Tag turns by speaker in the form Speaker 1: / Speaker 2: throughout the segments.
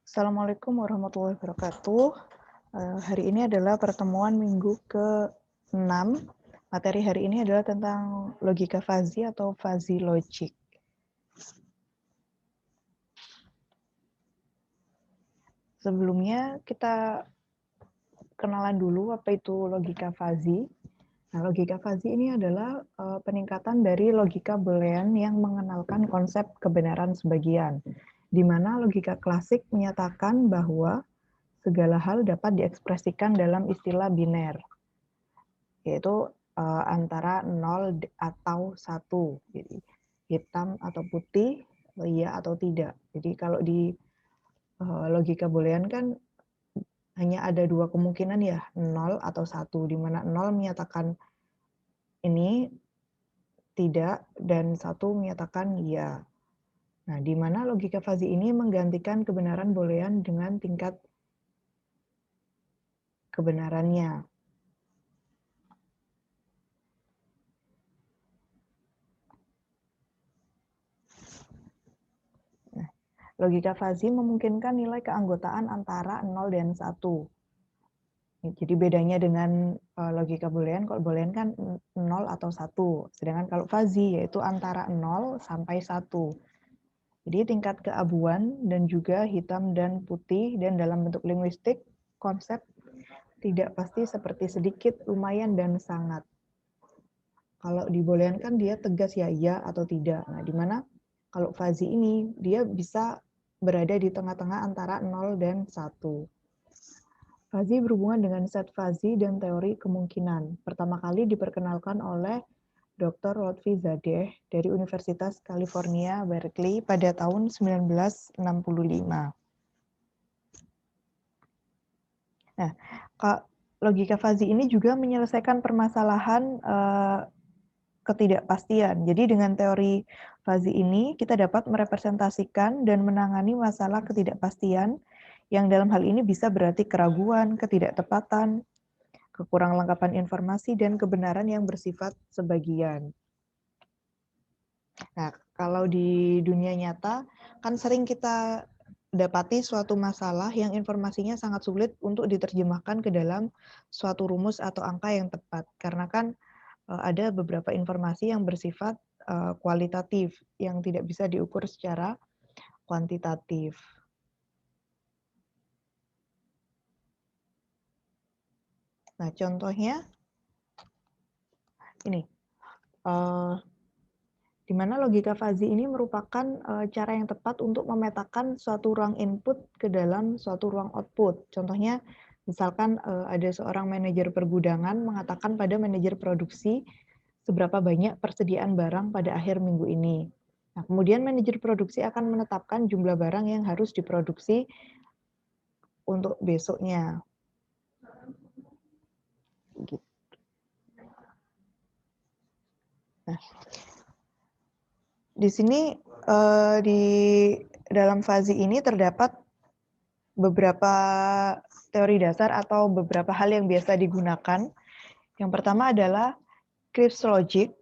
Speaker 1: Assalamualaikum warahmatullahi wabarakatuh. Hari ini adalah pertemuan minggu ke-6. Materi hari ini adalah tentang logika fazi atau fuzzy logic. Sebelumnya kita kenalan dulu apa itu logika fazi. Nah, logika fazi ini adalah peningkatan dari logika Boolean yang mengenalkan konsep kebenaran sebagian, di mana logika klasik menyatakan bahwa segala hal dapat diekspresikan dalam istilah biner, yaitu antara 0 atau 1. Jadi hitam atau putih, iya atau tidak. Jadi kalau di logika Boolean kan hanya ada dua kemungkinan ya, 0 atau 1, di mana 0 menyatakan ini tidak dan 1 menyatakan iya. Nah, di mana logika fazi ini menggantikan kebenaran Boolean dengan tingkat kebenarannya. Logika fazi memungkinkan nilai keanggotaan antara 0 dan 1. Jadi bedanya dengan logika Boolean, kalau Boolean kan 0 atau 1. Sedangkan kalau fazi yaitu antara 0 sampai 1. Jadi tingkat keabuan dan juga hitam dan putih, dan dalam bentuk linguistik, konsep tidak pasti seperti sedikit, lumayan, dan sangat. Kalau di Boolean kan dia tegas ya atau tidak. Nah, di mana kalau fazi ini dia bisa berada di tengah-tengah antara 0 dan 1. Fazi berhubungan dengan set fazi dan teori kemungkinan. Pertama kali diperkenalkan oleh Dr. Lotfi Zadeh dari Universitas California, Berkeley pada tahun 1965. Nah, logika fazi ini juga menyelesaikan permasalahan ketidakpastian. Jadi dengan teori fazi ini kita dapat merepresentasikan dan menangani masalah ketidakpastian yang dalam hal ini bisa berarti keraguan, ketidaktepatan, kekurang lengkapan informasi, dan kebenaran yang bersifat sebagian. Nah, kalau di dunia nyata kan sering kita dapati suatu masalah yang informasinya sangat sulit untuk diterjemahkan ke dalam suatu rumus atau angka yang tepat, karena kan ada beberapa informasi yang bersifat kualitatif yang tidak bisa diukur secara kuantitatif. Nah, contohnya ini, di mana logika fazi ini merupakan cara yang tepat untuk memetakan suatu ruang input ke dalam suatu ruang output. Contohnya, misalkan ada seorang manajer pergudangan mengatakan pada manajer produksi seberapa banyak persediaan barang pada akhir minggu ini. Nah, kemudian manajer produksi akan menetapkan jumlah barang yang harus diproduksi untuk besoknya. Gitu. Nah, di sini di dalam fazi ini terdapat beberapa teori dasar atau beberapa hal yang biasa digunakan. Yang pertama adalah Cripps logic.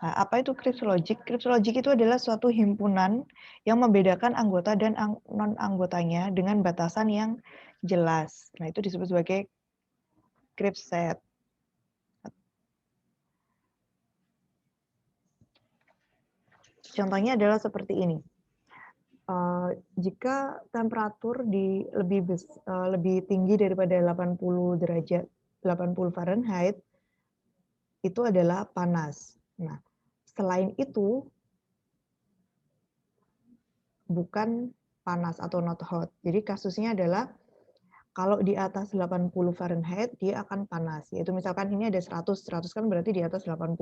Speaker 1: Nah, apa itu Cripps logic? Cripps logic itu adalah suatu himpunan yang membedakan anggota dan non-anggotanya dengan batasan yang jelas. Nah, itu disebut sebagai Cripps set. Contohnya adalah seperti ini. Jika temperatur lebih tinggi daripada 80 derajat 80 Fahrenheit, itu adalah panas. Nah, selain itu bukan panas atau not hot. Jadi kasusnya adalah kalau di atas 80 Fahrenheit dia akan panas. Yaitu misalkan ini ada 100 kan berarti di atas 80.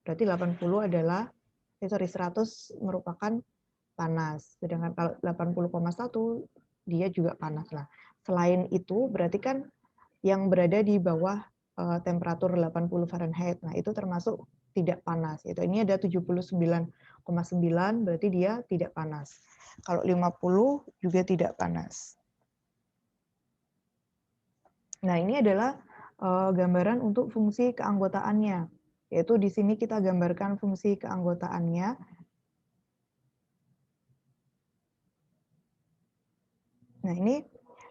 Speaker 1: Berarti 80 adalah 100 merupakan panas. Sedangkan kalau 80,1 dia juga panas lah. Selain itu berarti kan yang berada di bawah temperatur 80 Fahrenheit. Nah, itu termasuk tidak panas. Itu ini ada 79,9 berarti dia tidak panas. Kalau 50 juga tidak panas. Nah, ini adalah gambaran untuk fungsi keanggotaannya. Yaitu di sini kita gambarkan fungsi keanggotaannya. Nah, ini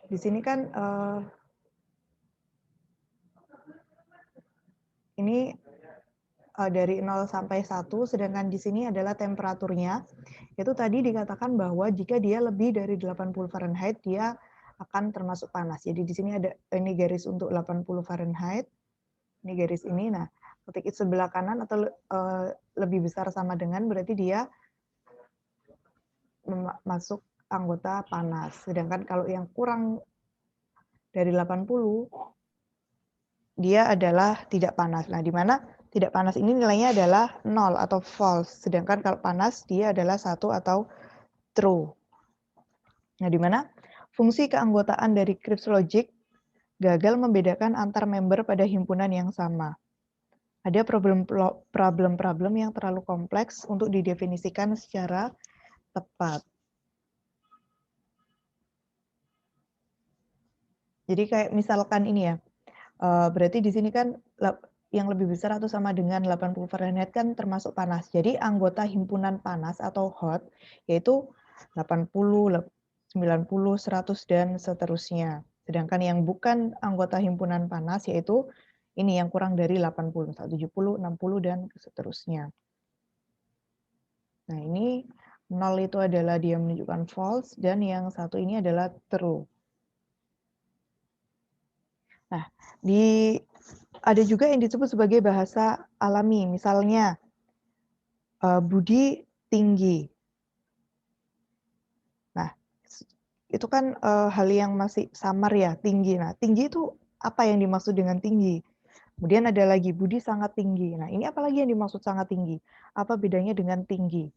Speaker 1: di sini kan ini dari 0 sampai 1, sedangkan di sini adalah temperaturnya. Itu tadi dikatakan bahwa jika dia lebih dari 80 Fahrenheit, dia akan termasuk panas. Jadi di sini ada ini garis untuk 80 Fahrenheit, ini garis ini. Nah, ketik sebelah kanan atau lebih besar sama dengan berarti dia masuk anggota panas. Sedangkan kalau yang kurang dari 80, dia adalah tidak panas. Nah, di mana tidak panas ini nilainya adalah 0 atau false. Sedangkan kalau panas, dia adalah 1 atau true. Nah, di mana fungsi keanggotaan dari cryptologic gagal membedakan antar member pada himpunan yang sama. Ada problem-problem yang terlalu kompleks untuk didefinisikan secara tepat. Jadi kayak misalkan ini ya, berarti di sini kan yang lebih besar atau sama dengan 80 Fahrenheit kan termasuk panas. Jadi anggota himpunan panas atau hot yaitu 80, 90, 100 dan seterusnya. Sedangkan yang bukan anggota himpunan panas yaitu ini yang kurang dari 80, 70, 60 dan seterusnya. Nah, ini 0 itu adalah dia menunjukkan false dan yang satu ini adalah true. Nah, ada juga yang disebut sebagai bahasa alami, misalnya budi tinggi. Nah, itu kan hal yang masih samar ya, tinggi. Nah, tinggi itu apa yang dimaksud dengan tinggi? Kemudian ada lagi budi sangat tinggi. Nah, ini apa lagi yang dimaksud sangat tinggi? Apa bedanya dengan tinggi?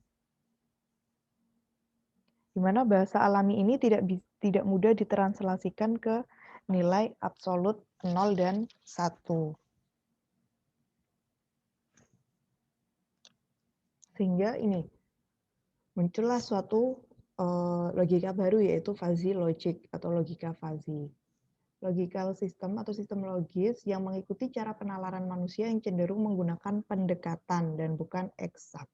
Speaker 1: Di mana bahasa alami ini tidak mudah ditranslasikan ke nilai absolut 0 dan 1. Sehingga ini muncullah suatu logika baru yaitu fuzzy logic atau logika fuzzy. Logical system atau sistem logis yang mengikuti cara penalaran manusia yang cenderung menggunakan pendekatan dan bukan eksak.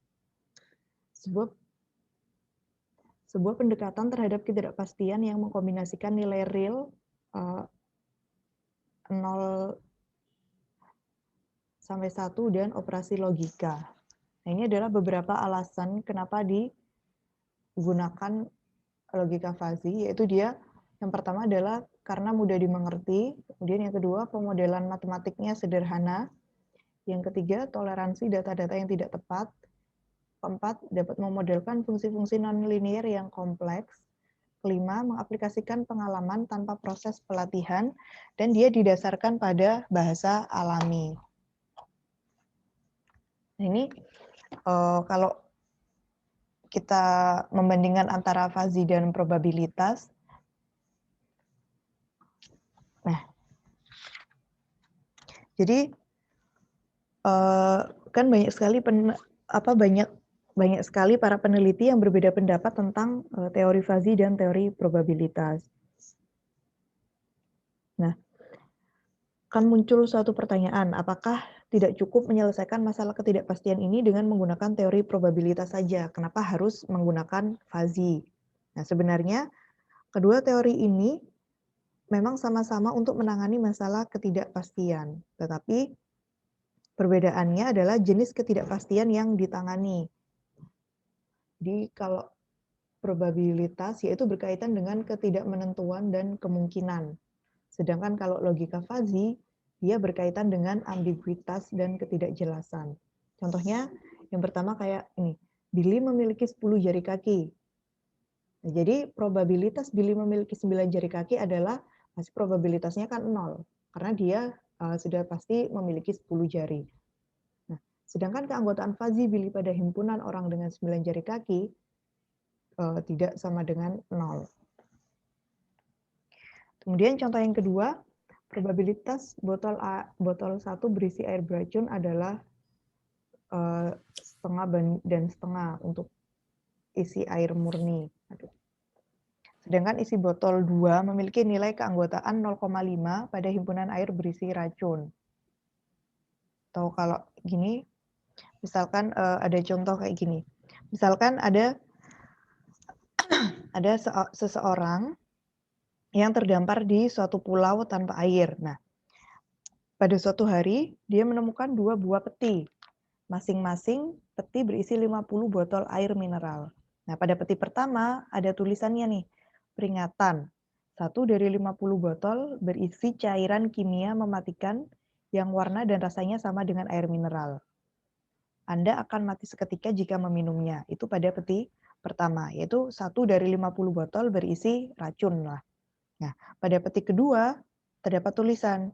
Speaker 1: Sebuah pendekatan terhadap ketidakpastian yang mengkombinasikan nilai real 0 sampai 1 dan operasi logika. Nah, ini adalah beberapa alasan kenapa digunakan logika fuzzy, yaitu dia yang pertama adalah karena mudah dimengerti, kemudian yang kedua pemodelan matematiknya sederhana, yang ketiga toleransi data-data yang tidak tepat, keempat dapat memodelkan fungsi-fungsi nonlinear yang kompleks, kelima mengaplikasikan pengalaman tanpa proses pelatihan, dan dia didasarkan pada bahasa alami. Ini kalau kita membandingkan antara fuzzy dan probabilitas, nah, jadi kan banyak sekali banyak sekali para peneliti yang berbeda pendapat tentang teori fuzzy dan teori probabilitas. Nah, kan muncul suatu pertanyaan, apakah tidak cukup menyelesaikan masalah ketidakpastian ini dengan menggunakan teori probabilitas saja? Kenapa harus menggunakan fuzzy? Nah, sebenarnya kedua teori ini memang sama-sama untuk menangani masalah ketidakpastian, tetapi perbedaannya adalah jenis ketidakpastian yang ditangani. Jadi kalau probabilitas yaitu berkaitan dengan ketidakmenentuan dan kemungkinan. Sedangkan kalau logika fuzzy, dia berkaitan dengan ambiguitas dan ketidakjelasan. Contohnya, yang pertama kayak ini, Billy memiliki 10 jari kaki. Nah, jadi probabilitas Billy memiliki 9 jari kaki adalah masih probabilitasnya kan 0, karena dia sudah pasti memiliki 10 jari. Nah, sedangkan keanggotaan fuzzy Billy pada himpunan orang dengan 9 jari kaki tidak sama dengan 0. Kemudian contoh yang kedua, probabilitas botol 1 berisi air beracun adalah setengah dan setengah untuk isi air murni. Sedangkan isi botol 2 memiliki nilai keanggotaan 0,5 pada himpunan air berisi racun. Atau kalau gini, misalkan ada contoh kayak gini. Misalkan ada seseorang yang terdampar di suatu pulau tanpa air. Nah, pada suatu hari dia menemukan 2 buah peti. Masing-masing peti berisi 50 botol air mineral. Nah, pada peti pertama ada tulisannya nih, peringatan. 1 dari 50 botol berisi cairan kimia mematikan yang warna dan rasanya sama dengan air mineral. Anda akan mati seketika jika meminumnya. Itu pada peti pertama, yaitu 1 dari 50 botol berisi racun lah. Nah, pada peti kedua terdapat tulisan,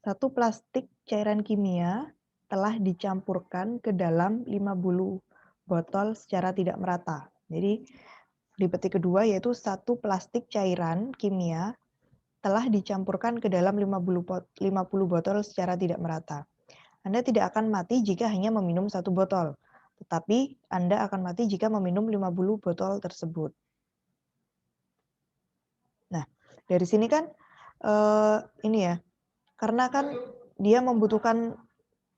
Speaker 1: 1 plastik cairan kimia telah dicampurkan ke dalam 50 botol secara tidak merata. Jadi di peti kedua yaitu 1 plastik cairan kimia telah dicampurkan ke dalam 50 botol secara tidak merata. Anda tidak akan mati jika hanya meminum 1 botol, tetapi Anda akan mati jika meminum 50 botol tersebut. Nah, dari sini kan ini ya, karena kan dia membutuhkan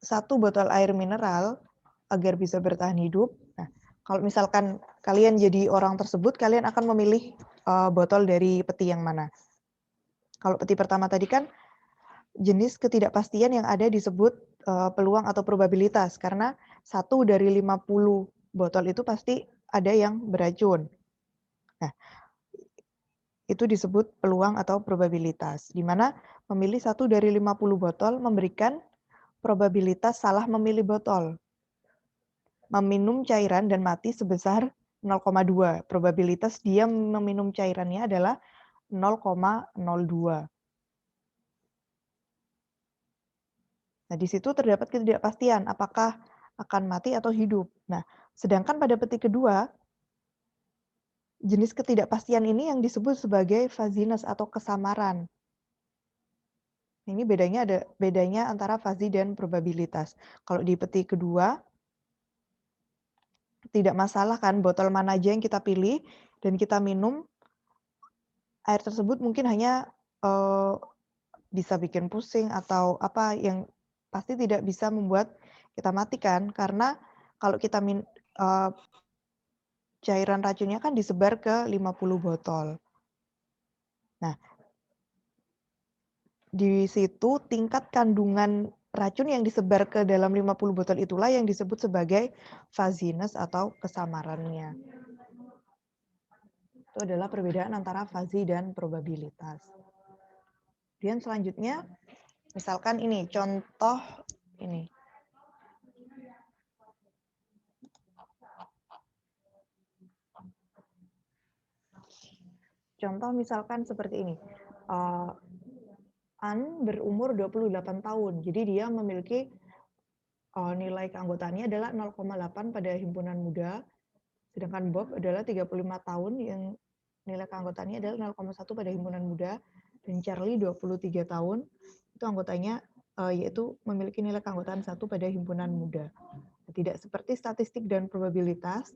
Speaker 1: 1 botol air mineral agar bisa bertahan hidup. Nah, kalau misalkan kalian jadi orang tersebut, kalian akan memilih botol dari peti yang mana? Kalau peti pertama tadi kan jenis ketidakpastian yang ada disebut peluang atau probabilitas, karena 1 dari 50 botol itu pasti ada yang beracun. Nah, itu disebut peluang atau probabilitas, di mana memilih 1 dari 50 botol memberikan probabilitas salah memilih botol. Meminum cairan dan mati sebesar 0,2. Probabilitas dia meminum cairannya adalah 0,02. Nah, di situ terdapat ketidakpastian apakah akan mati atau hidup. Nah, sedangkan pada peti kedua, jenis ketidakpastian ini yang disebut sebagai fuzziness atau kesamaran. Ini bedanya antara fuzzy dan probabilitas. Kalau di peti kedua, tidak masalah kan botol mana aja yang kita pilih dan kita minum, air tersebut mungkin hanya bisa bikin pusing atau apa yang pasti tidak bisa membuat kita mati kan, karena kalau kita cairan racunnya kan disebar ke 50 botol. Nah, di situ tingkat kandungan racun yang disebar ke dalam 50 botol itulah yang disebut sebagai fuzziness atau kesamarannya. Itu adalah perbedaan antara fuzzy dan probabilitas. Kemudian selanjutnya, misalkan ini contoh ini. Contoh misalkan seperti ini. An berumur 28 tahun. Jadi dia memiliki nilai keanggotaannya adalah 0,8 pada himpunan muda. Sedangkan Bob adalah 35 tahun yang nilai keanggotaannya adalah 0,1 pada himpunan muda. Dan Charlie 23 tahun itu anggotanya yaitu memiliki nilai keanggotaan 1 pada himpunan muda. Tidak seperti statistik dan probabilitas,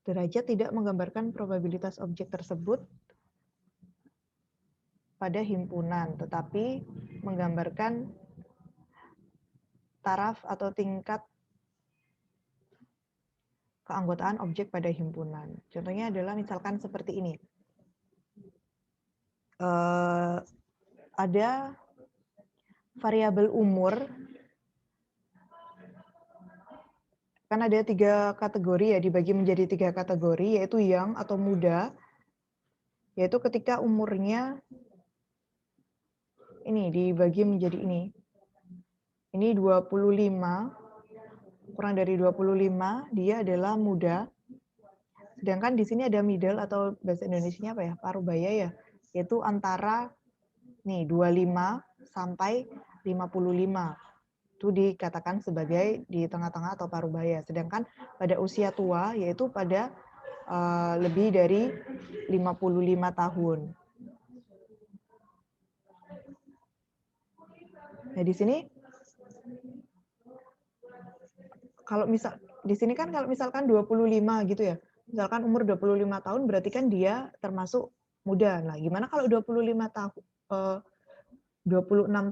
Speaker 1: derajat tidak menggambarkan probabilitas objek tersebut pada himpunan, tetapi menggambarkan taraf atau tingkat keanggotaan objek pada himpunan. Contohnya adalah misalkan seperti ini. Ada variabel umur, kan ada 3 kategori ya, dibagi menjadi 3 kategori, yaitu young atau muda, yaitu ketika umurnya ini dibagi menjadi ini 25, kurang dari 25, dia adalah muda. Sedangkan di sini ada middle atau bahasa Indonesianya apa ya? Parubaya ya, yaitu antara nih 25 sampai 55. Itu dikatakan sebagai di tengah-tengah atau parubaya. Sedangkan pada usia tua yaitu pada lebih dari 55 tahun. Nah, di sini kalau di sini kan kalau misalkan 25 gitu ya. Misalkan umur 25 tahun berarti kan dia termasuk muda. Nah, gimana kalau 26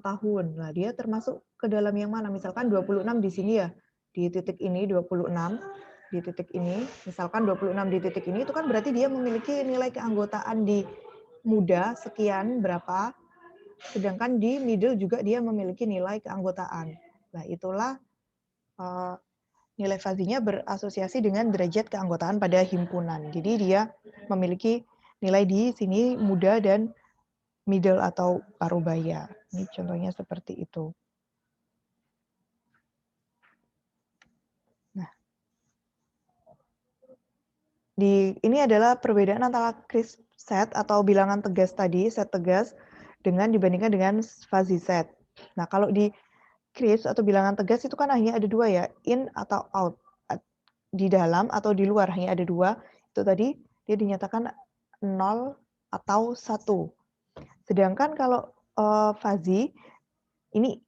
Speaker 1: tahun? Nah, dia termasuk ke dalam yang mana? Misalkan 26 di sini ya. Di titik ini 26 di titik ini, misalkan 26 di titik ini itu kan berarti dia memiliki nilai keanggotaan di muda sekian berapa, sedangkan di middle juga dia memiliki nilai keanggotaan. Nah, itulah nilai fazinya berasosiasi dengan derajat keanggotaan pada himpunan. Jadi dia memiliki nilai di sini muda dan middle atau parubaya. Ini contohnya seperti itu. Nah, ini adalah perbedaan antara crisp set atau bilangan tegas tadi, set tegas, dibandingkan dengan fuzzy set. Nah, kalau di crisp atau bilangan tegas itu kan hanya ada dua ya, in atau out. Di dalam atau di luar hanya ada dua. Itu tadi dia dinyatakan 0 atau 1. Sedangkan kalau fuzzy ini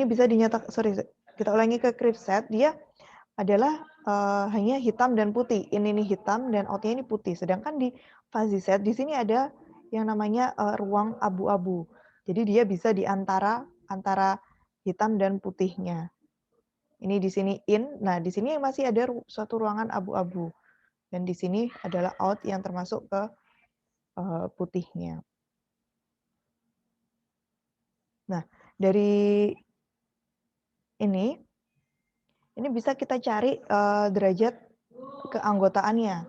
Speaker 1: bisa dinyatakan, sorry, kita ulangi ke crisp set, dia adalah hanya hitam dan putih. Ini hitam dan outnya ini putih. Sedangkan di fuzzy set di sini ada yang namanya ruang abu-abu. Jadi dia bisa di antara hitam dan putihnya. Ini di sini in. Nah, di sini masih ada suatu ruangan abu-abu. Dan di sini adalah out yang termasuk ke putihnya. Nah, dari ini bisa kita cari derajat keanggotaannya.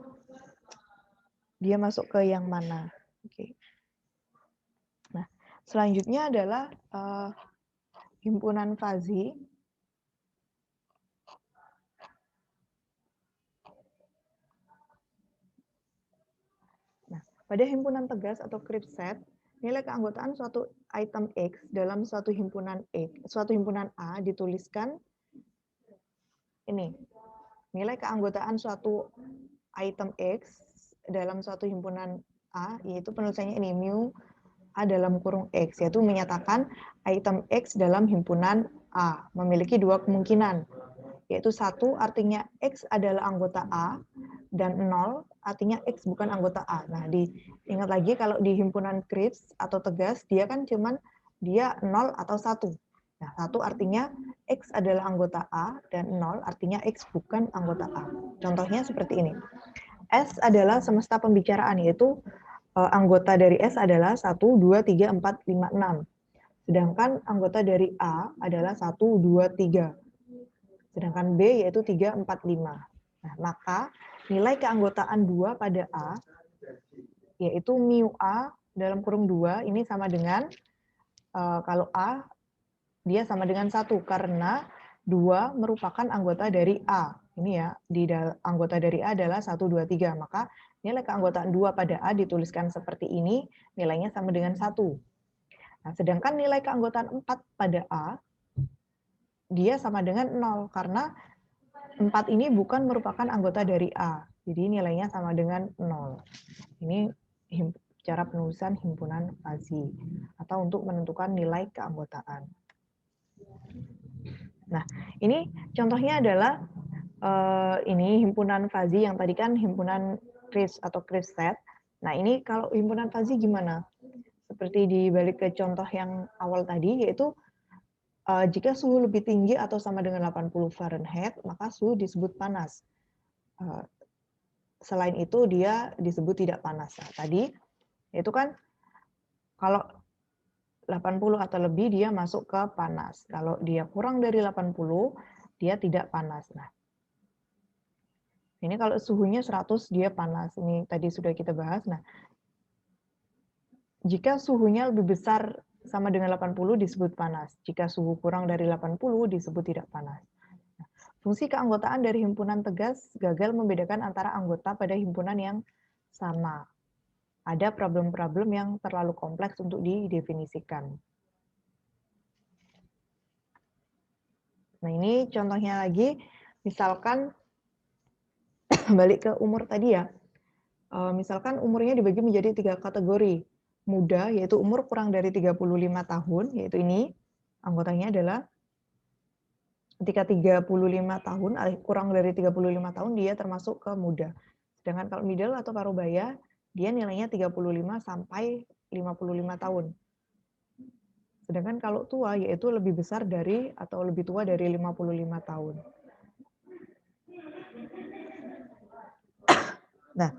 Speaker 1: Dia masuk ke yang mana. Oke. Nah, selanjutnya adalah himpunan fuzzy. Nah, pada himpunan tegas atau crisp set, nilai keanggotaan suatu item X dalam suatu himpunan A dituliskan ini. Nilai keanggotaan suatu item X dalam suatu himpunan A, yaitu penulisannya ini, mu A dalam kurung X, yaitu menyatakan item X dalam himpunan A memiliki dua kemungkinan, yaitu 1 artinya X adalah anggota A, dan 0 artinya X bukan anggota A. Nah, diingat lagi kalau di himpunan crisp atau tegas, dia kan cuman dia 0 atau 1. Nah, 1 artinya X adalah anggota A, dan 0 artinya X bukan anggota A. Contohnya seperti ini. S adalah semesta pembicaraan, yaitu anggota dari S adalah 1, 2, 3, 4, 5, 6. Sedangkan anggota dari A adalah 1, 2, 3. Sedangkan B yaitu 3, 4, 5. Nah, maka nilai keanggotaan 2 pada A, yaitu mu A dalam kurung 2, ini sama dengan, kalau A, dia sama dengan 1, karena 2 merupakan anggota dari A. Ini ya, anggota dari A adalah 1, 2, 3. Maka nilai keanggotaan 2 pada A dituliskan seperti ini, nilainya sama dengan 1. Nah, sedangkan nilai keanggotaan 4 pada A, dia sama dengan 0, karena 4 ini bukan merupakan anggota dari A. Jadi nilainya sama dengan 0. Ini cara penulisan himpunan fuzzy, atau untuk menentukan nilai keanggotaan. Nah, ini contohnya adalah ini himpunan fuzzy yang tadi kan himpunan crisp atau crisp set. Nah, ini kalau himpunan fuzzy gimana? Seperti dibalik ke contoh yang awal tadi, yaitu jika suhu lebih tinggi atau sama dengan 80 Fahrenheit, maka suhu disebut panas. Selain itu, dia disebut tidak panas. Nah, tadi itu kan kalau 80 atau lebih dia masuk ke panas. Kalau dia kurang dari 80, dia tidak panas. Nah, ini kalau suhunya 100 dia panas. Ini tadi sudah kita bahas. Nah, jika suhunya lebih besar sama dengan 80 disebut panas. Jika suhu kurang dari 80 disebut tidak panas. Nah, fungsi keanggotaan dari himpunan tegas gagal membedakan antara anggota pada himpunan yang sama. Ada problem-problem yang terlalu kompleks untuk didefinisikan. Nah, ini contohnya lagi, misalkan balik ke umur tadi ya. Misalkan umurnya dibagi menjadi 3 kategori. Muda, yaitu umur kurang dari 35 tahun, yaitu ini, anggotanya adalah ketika 35 tahun, kurang dari 35 tahun, dia termasuk ke muda. Sedangkan kalau middle atau parubaya, dia nilainya 35 sampai 55 tahun. Sedangkan kalau tua, yaitu lebih besar dari atau lebih tua dari 55 tahun. Nah,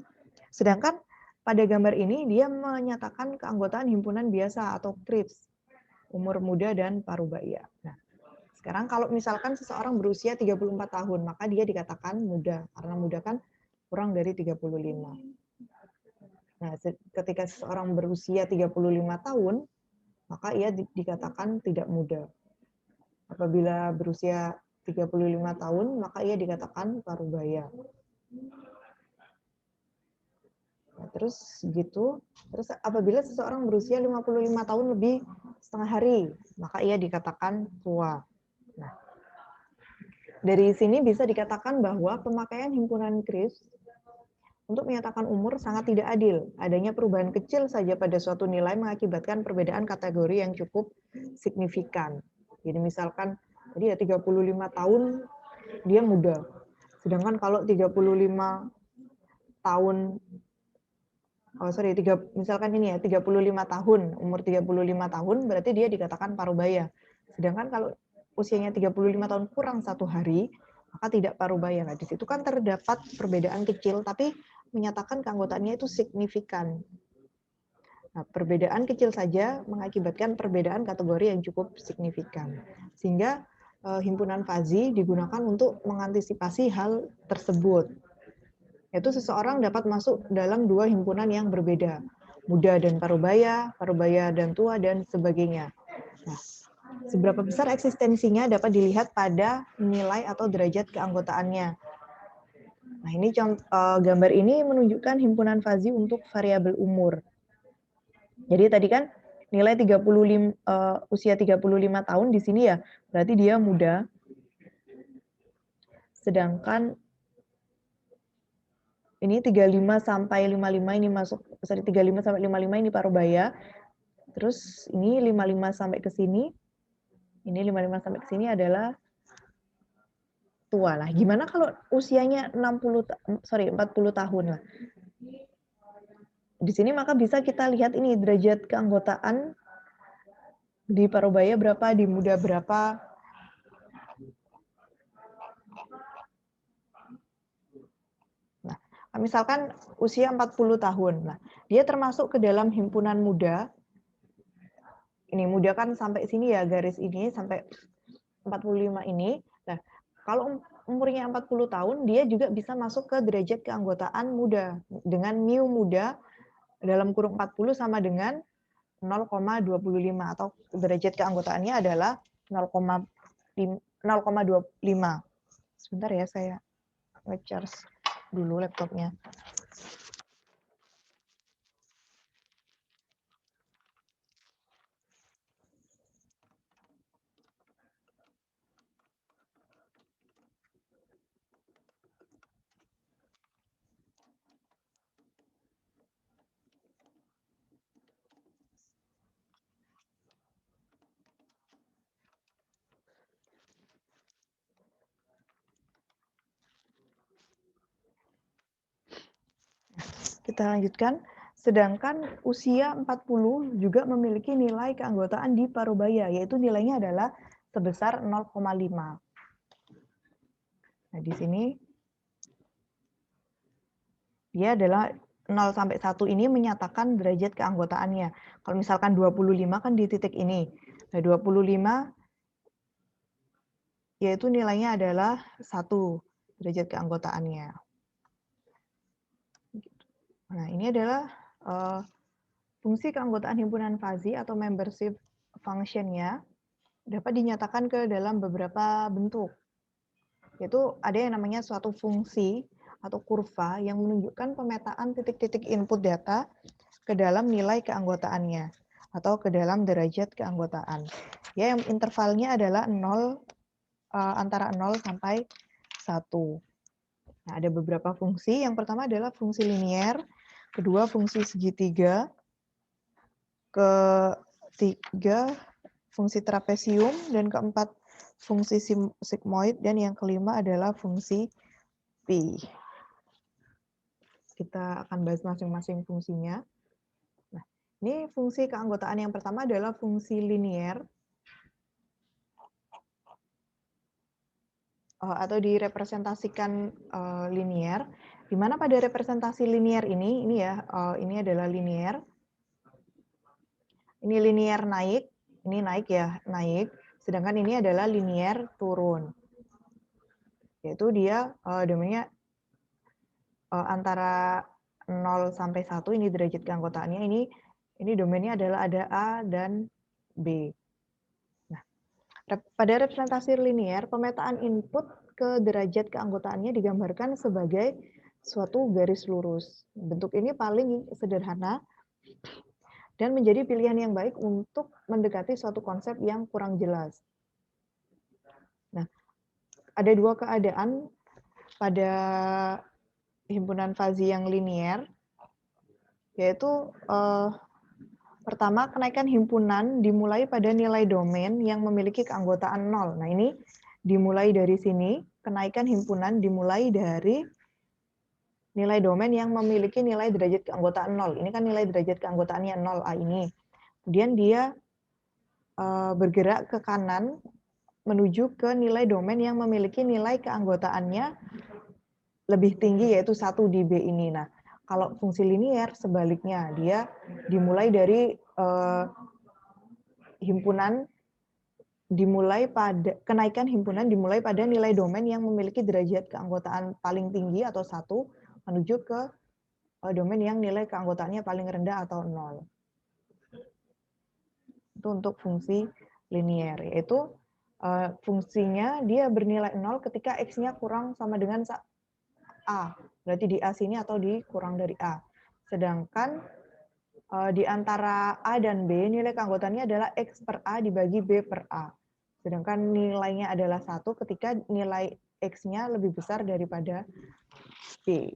Speaker 1: sedangkan pada gambar ini dia menyatakan keanggotaan himpunan biasa atau KRIPS, umur muda dan parubaya. Nah, sekarang kalau misalkan seseorang berusia 34 tahun, maka dia dikatakan muda, karena muda kan kurang dari 35. Nah, ketika seseorang berusia 35 tahun, maka ia dikatakan tidak muda. Apabila berusia 35 tahun, maka ia dikatakan parubaya. Nah, terus gitu, terus apabila seseorang berusia 55 tahun lebih setengah hari, maka ia dikatakan tua. Nah, dari sini bisa dikatakan bahwa pemakaian himpunan KRIPS untuk menyatakan umur sangat tidak adil. Adanya perubahan kecil saja pada suatu nilai mengakibatkan perbedaan kategori yang cukup signifikan. Jadi misalkan tadi ya 35 tahun dia muda. Sedangkan kalau 35 tahun misalkan ini ya 35 tahun, umur 35 tahun berarti dia dikatakan parubaya. Sedangkan kalau usianya 35 tahun kurang 1 hari, maka tidak parubaya. Nah, di situ kan terdapat perbedaan kecil tapi menyatakan keanggotaannya itu signifikan. Nah, perbedaan kecil saja mengakibatkan perbedaan kategori yang cukup signifikan. Sehingga himpunan FAZI digunakan untuk mengantisipasi hal tersebut. Yaitu seseorang dapat masuk dalam 2 himpunan yang berbeda, muda dan parubaya, parubaya dan tua, dan sebagainya. Nah, seberapa besar eksistensinya dapat dilihat pada nilai atau derajat keanggotaannya. Nah, ini gambar ini menunjukkan himpunan FAZI untuk variabel umur. Jadi tadi kan nilai 35 usia 35 tahun di sini ya, berarti dia muda. Sedangkan ini 35 sampai 55 ini 35 sampai 55 ini parubaya. Terus ini 55 sampai ke sini. Ini 55 sampai ke sini adalah tua lah. Gimana kalau usianya 40 tahun lah. Di sini maka bisa kita lihat ini derajat keanggotaan di parubaya berapa, di muda berapa. Nah, misalkan usia 40 tahun. Nah, dia termasuk ke dalam himpunan muda. Ini muda kan sampai sini ya, garis ini sampai 45 ini. Nah, kalau umurnya 40 tahun, dia juga bisa masuk ke derajat keanggotaan muda dengan mu muda dalam kurung 40 sama dengan 0,25 atau derajat keanggotaannya adalah 0,25. Sebentar ya, saya nge-charge dulu laptopnya. Kita lanjutkan. Sedangkan usia 40 juga memiliki nilai keanggotaan di parubaya, yaitu nilainya adalah sebesar 0,5. Nah, di sini dia adalah 0 sampai 1 ini menyatakan derajat keanggotaannya. Kalau misalkan 25 kan di titik ini. Nah, 25 yaitu nilainya adalah 1 derajat keanggotaannya. Nah, ini adalah fungsi keanggotaan himpunan FAZI atau membership function-nya dapat dinyatakan ke dalam beberapa bentuk. Yaitu ada yang namanya suatu fungsi atau kurva yang menunjukkan pemetaan titik-titik input data ke dalam nilai keanggotaannya atau ke dalam derajat keanggotaan. Ya, yang intervalnya adalah 0 antara 0 sampai 1. Nah, ada beberapa fungsi. Yang pertama adalah fungsi linier, kedua fungsi segitiga, ketiga fungsi trapesium, dan keempat fungsi sigmoid, dan yang kelima adalah fungsi pi. Kita akan bahas masing-masing fungsinya. Nah, ini fungsi keanggotaan yang pertama adalah fungsi linier atau direpresentasikan linier. Di mana pada representasi linear ini ya, ini adalah linear. Ini linear naik, ini naik ya, naik. Sedangkan ini adalah linear turun. Yaitu dia domainnya antara 0 sampai 1, ini derajat keanggotaannya, ini domainnya adalah ada A dan B. Nah, pada representasi linear, pemetaan input ke derajat keanggotaannya digambarkan sebagai suatu garis lurus. Bentuk ini paling sederhana dan menjadi pilihan yang baik untuk mendekati suatu konsep yang kurang jelas. Nah, ada dua keadaan pada himpunan fuzzy yang linear, yaitu pertama, kenaikan himpunan dimulai pada nilai domain yang memiliki keanggotaan 0. Nah, ini dimulai dari sini, kenaikan himpunan dimulai dari nilai domain yang memiliki nilai derajat keanggotaan 0. Ini kan nilai derajat keanggotaannya 0A ini. Kemudian dia bergerak ke kanan menuju ke nilai domain yang memiliki nilai keanggotaannya lebih tinggi, yaitu 1 di B ini. Nah, kalau fungsi linear sebaliknya, dia dimulai dari kenaikan himpunan dimulai pada nilai domain yang memiliki derajat keanggotaan paling tinggi atau 1 menuju ke domain yang nilai keanggotaannya paling rendah atau 0. Itu untuk fungsi linear, yaitu fungsinya dia bernilai 0 ketika X-nya kurang sama dengan A. Berarti di A sini atau dikurang dari A. Sedangkan di antara A dan B, nilai keanggotaannya adalah X per A dibagi B per A. Sedangkan nilainya adalah 1 ketika nilai X-nya lebih besar daripada B.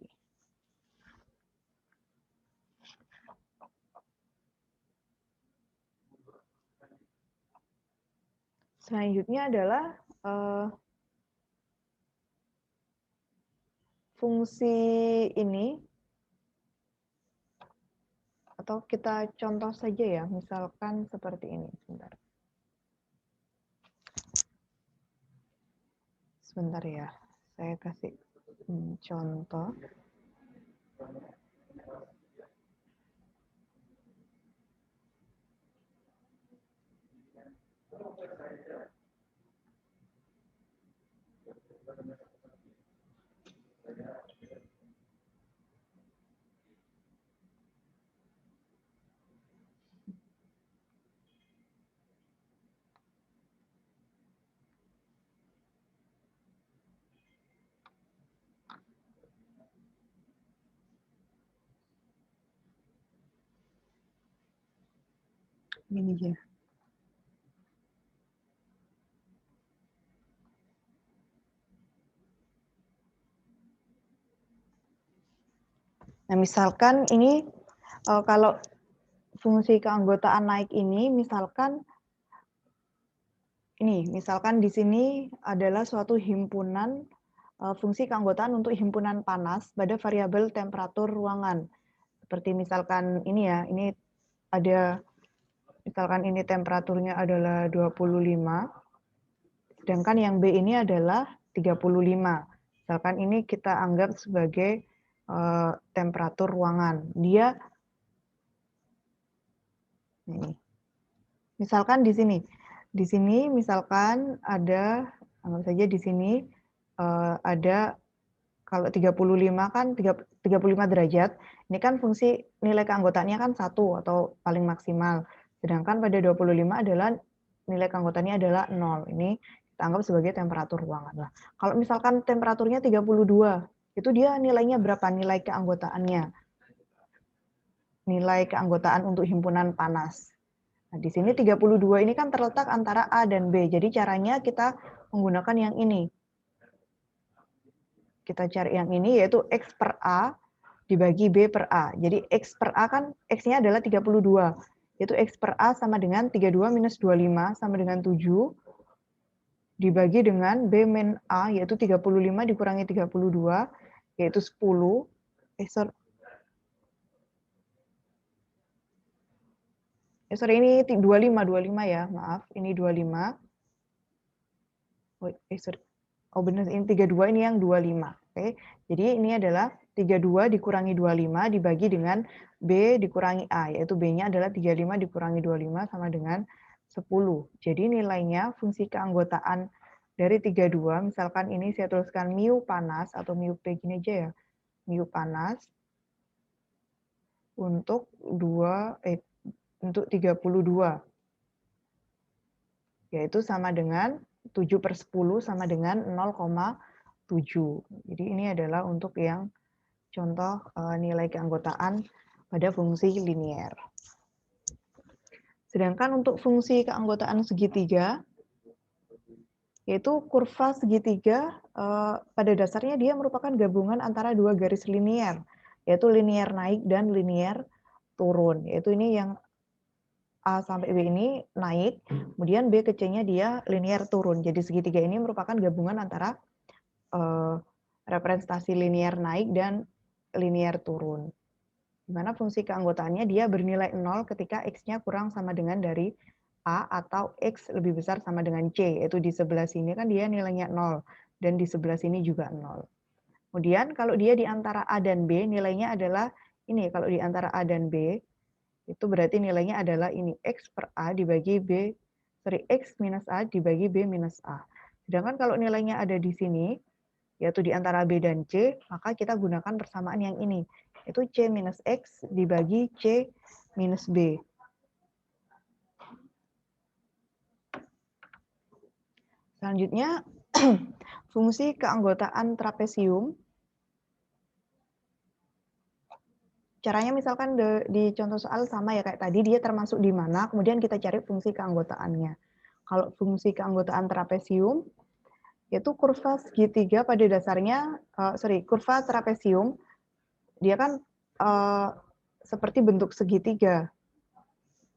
Speaker 1: Selanjutnya adalah fungsi ini, atau kita contoh saja ya, misalkan seperti ini. Sebentar ya, saya kasih contoh. Ini aja. Nah, misalkan ini kalau fungsi keanggotaan naik ini, misalkan di sini adalah suatu himpunan fungsi keanggotaan untuk himpunan panas pada variabel temperatur ruangan. Seperti misalkan ini ya, ini ada, misalkan ini temperaturnya adalah 25, sedangkan yang B ini adalah 35. Misalkan ini kita anggap sebagai temperatur ruangan. Dia ini. Misalkan di sini misalkan ada, anggap saja di sini ada, kalau 35 kan 35 derajat, ini kan fungsi nilai keanggotaannya kan 1 atau paling maksimal. Sedangkan pada 25 adalah nilai keanggotaannya adalah 0. Ini kita anggap sebagai temperatur ruangan. Nah, kalau misalkan temperaturnya 32, itu dia nilainya berapa? Nilai keanggotaannya. Nilai keanggotaan untuk himpunan panas. Nah, di sini 32 ini kan terletak antara A dan B. Jadi caranya kita menggunakan yang ini. Kita cari yang ini, yaitu X per A dibagi B per A. Jadi X per A kan X-nya adalah 32. Yaitu X per A sama dengan 32 minus 25 sama dengan 7 dibagi dengan B min A, yaitu 35 dikurangi 32, yaitu 10. Sorry, ini 25 ya, maaf. Ini 25. Sorry. Oh benar, ini 32, ini yang 25. Oke. Jadi ini adalah 32 dikurangi 25 dibagi dengan B dikurangi A, yaitu B-nya adalah 35 dikurangi 25 sama dengan 10. Jadi nilainya fungsi keanggotaan dari 32, misalkan ini saya tuliskan mu panas atau mu P gini aja ya, mu panas untuk 32, yaitu sama dengan 7/10 sama dengan 0,7. Jadi ini adalah untuk yang contoh nilai keanggotaan pada fungsi linier. Sedangkan untuk fungsi keanggotaan segitiga, yaitu kurva segitiga pada dasarnya dia merupakan gabungan antara dua garis linier, yaitu linier naik dan linier turun. Yaitu ini yang A sampai B ini naik, kemudian B ke C-nya dia linier turun. Jadi segitiga ini merupakan gabungan antara representasi linier naik dan linier turun. Di mana fungsi keanggotaannya dia bernilai 0 ketika X-nya kurang sama dengan dari A atau X lebih besar sama dengan C, yaitu di sebelah sini kan dia nilainya 0, dan di sebelah sini juga 0. Kemudian kalau dia di antara A dan B, nilainya adalah ini, kalau di antara A dan B, itu berarti nilainya adalah ini, X per A dibagi B, X minus A dibagi B minus A. Sedangkan kalau nilainya ada di sini, yaitu di antara B dan C, maka kita gunakan persamaan yang ini, yaitu C minus X dibagi C minus B. Selanjutnya, fungsi keanggotaan trapesium. Caranya misalkan di contoh soal sama ya kayak tadi, dia termasuk di mana, kemudian kita cari fungsi keanggotaannya. Kalau fungsi keanggotaan trapesium, yaitu kurva segitiga pada dasarnya, kurva trapesium, dia kan seperti bentuk segitiga.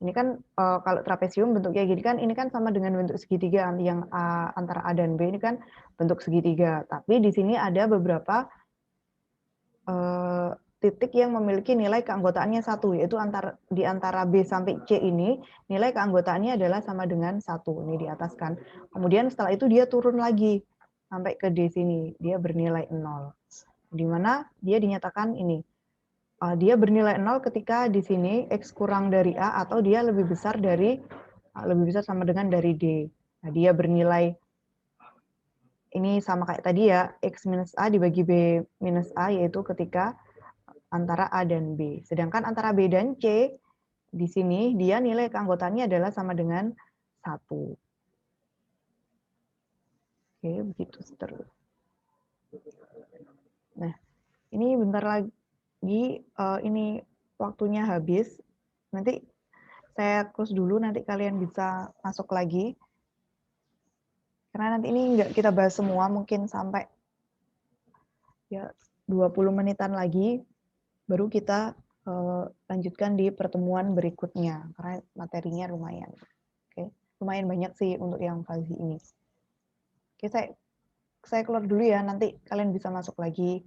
Speaker 1: Ini kan kalau trapesium bentuknya gini kan, ini kan sama dengan bentuk segitiga yang antara A dan B ini kan bentuk segitiga. Tapi di sini ada beberapa titik yang memiliki nilai keanggotaannya 1, yaitu di antara B sampai C ini, nilai keanggotaannya adalah sama dengan 1. Ini di atas kan. Kemudian setelah itu dia turun lagi sampai ke D sini, dia bernilai 0. Di mana dia dinyatakan ini, dia bernilai 0 ketika di sini X kurang dari A atau dia lebih besar sama dengan dari D. Nah, dia bernilai ini sama kayak tadi ya, X minus A dibagi B minus A, yaitu ketika antara A dan B. Sedangkan antara B dan C, di sini dia nilai keanggotaannya adalah sama dengan 1. Oke, begitu terus. Nah, ini bentar lagi, ini waktunya habis. Nanti saya close dulu, nanti kalian bisa masuk lagi. Karena nanti ini nggak kita bahas semua, mungkin sampai ya 20 menitan lagi, baru kita lanjutkan di pertemuan berikutnya, karena materinya lumayan. Oke, lumayan banyak sih untuk yang pagi ini. Oke, saya keluar dulu ya, nanti kalian bisa masuk lagi.